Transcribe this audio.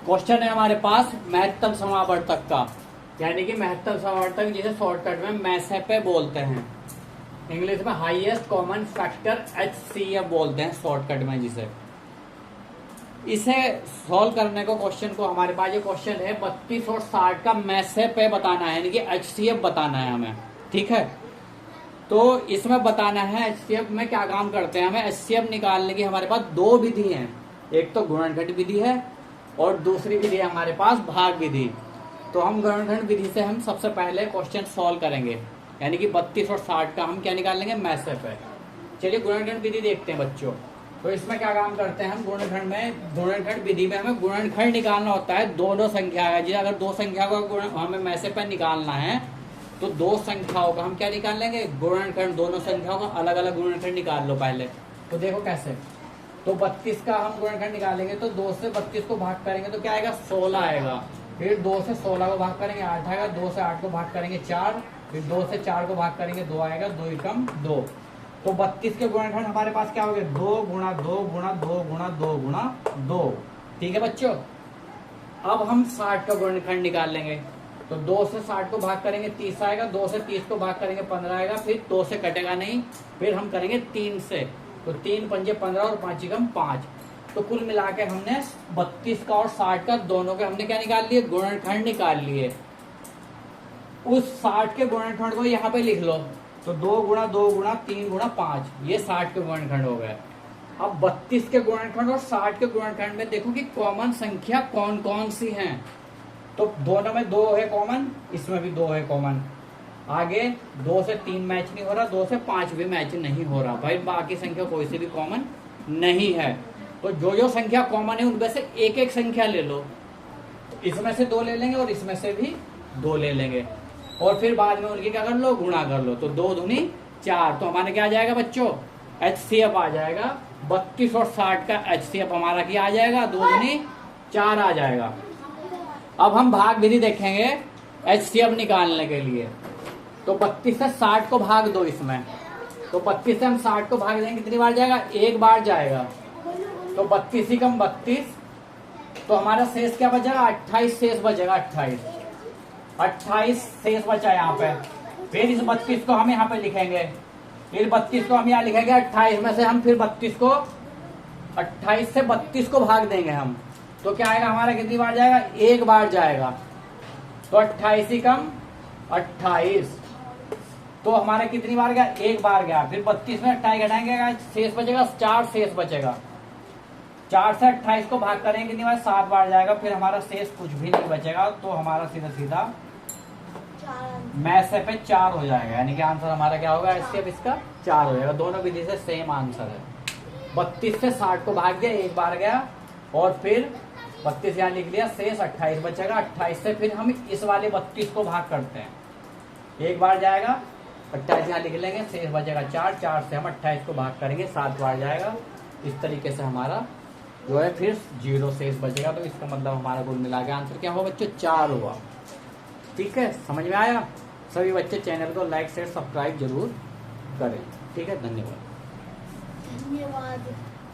Question है हमारे पास महत्तम समावर्तक का, यानी कि महत्तम समावर्तक जिसे शॉर्टकट में मैसेपे बोलते हैं, इंग्लिश में हाईएस्ट कॉमन फैक्टर HCF बोलते हैं शॉर्टकट में जिसे। इसे सॉल्व करने को क्वेश्चन को हमारे पास ये क्वेश्चन है 32 और 60 का मैसेपे बताना है, यानी कि HCF बताना है हमें। ठीक है, तो इसमें बताना है HCF में क्या काम करते हैं। हमें HCF निकालने की हमारे पास दो विधि हैं, एक तो गुणनखंड विधि है और दूसरी विधि है हमारे पास भाग विधि। तो हम गुणनखंड विधि से हम सबसे पहले क्वेश्चन सॉल्व करेंगे, यानी कि 32 और 60 का हम क्या निकाल लेंगे, मैसेपे। चलिए गुणनखंड विधि देखते हैं बच्चों। तो इसमें क्या काम करते हैं हम गुणनखंड में, गुणनखंड विधि में हमें गुणनखंड निकालना होता है दो संख्या का। अगर दो संख्या को हमें मैसेपे निकालना है तो दो संख्याओं का हम क्या निकाल लेंगे, गुणनखंड। दोनों संख्याओं का अलग अलग गुणनखंड निकाल लो पहले। तो देखो कैसे, तो 32 का हम गुणनखंड निकालेंगे तो 2 से 32 को भाग करेंगे तो क्या आएगा, 16 आएगा। फिर 2 से 16 को भाग करेंगे 8 आएगा। 2 से 8 को भाग करेंगे 4। फिर 2 से 4 को भाग करेंगे 2 आएगा। 2 एकम 2। तो 32 के गुणनखंड हमारे पास क्या हो गए, 2 गुणा 2 गुणा 2 गुणा 2 गुणा 2। ठीक है बच्चों, अब हम 60 का गुणनखंड निकाल लेंगे। तो 2 से 60 को भाग करेंगे 30 आएगा। 2 से 30 को भाग करेंगे 15 आएगा। फिर 2 से कटेगा नहीं, फिर हम करेंगे 3 से। तो 3 पंजे 15 और 5 एकम 5। तो कुल मिला के हमने 32 का और 60 का दोनों के हमने क्या निकाल लिए, गुणनखंड निकाल लिए। उस 60 के गुणनखंड को यहाँ पे लिख लो। तो 2 गुणा 2 गुणा 3 गुणा 5, ये 60 के गुणनखंड हो गए। अब 32 के गुणनखंड और 60 के गुणनखंड में देखो कि कॉमन संख्या कौन कौन सी हैं। तो दोनों में 2 है कॉमन, इसमें भी 2 है कॉमन। आगे 2 से 3 मैच नहीं हो रहा, 2 से 5 भी मैच नहीं हो रहा भाई। बाकी संख्या कोई सी भी कॉमन नहीं है। तो जो जो संख्या कॉमन है उनमें से एक एक संख्या ले लो। इसमें से 2 ले लेंगे और इसमें से भी 2 ले लेंगे, और फिर बाद में उनकी क्या कर लो, गुणा कर लो। तो 2 दूनी 4। तो हमारे क्या आ जाएगा बच्चों, HCF आ जाएगा। 32 और 60 का HCF हमारा क्या आ जाएगा, 2 दूनी 4 आ जाएगा। अब हम भाग विधि देखेंगे HCF निकालने के लिए। तो 32 से 60 को भाग दो इसमें। तो 32 से हम 60 को भाग देंगे, कितनी बार जाएगा, एक बार जाएगा। तो 32 ही कम 32। तो हमारा शेष क्या बचेगा, 28 शेष बचेगा। 28 शेष बचा यहाँ पे। फिर इस 32 को हम यहाँ पे लिखेंगे। फिर 32 को हम यहाँ लिखेंगे 28 में से हम फिर 32 को 28 से 32 को भाग देंगे हम। तो क्या आएगा हमारा, कितनी बार जाएगा, एक बार जाएगा। तो 28 ही कम 28। तो हमारा कितनी बार गया, एक बार गया। फिर 32 में 28 घटाएंगे, शेष बचेगा 4 शेष बचेगा। 4 से 28 को भाग करेंगे कितनी बार, 7 बार जाएगा। फिर हमारा शेष कुछ भी नहीं बचेगा। तो हमारा सीधा सीधा मैसेपे 4 हो जाएगा, यानी कि आंसर हमारा क्या होगा, HCF इसका 4 हो जाएगा। दोनों विधि से सेम आंसर है। 32 से 60 को भाग दिया, एक बार गया, और फिर 32 यहाँ लिख लिया, शेष 28 बचेगा। 28 से फिर हम इस वाले 32 को भाग करते हैं, एक बार जाएगा। 28 यहाँ लिख लेंगे, शेष बचेगा 4। 4 से हम 28 को भाग करेंगे, 7 बार जाएगा। इस तरीके से हमारा जो है फिर 0 शेष बचेगा। तो इसका मतलब हमारा कुल मिला के आंसर क्या होगा बच्चों, 4 हुआ। ठीक है, समझ में आया। सभी बच्चे चैनल को लाइक शेयर सब्सक्राइब जरूर करें। ठीक है, धन्यवाद।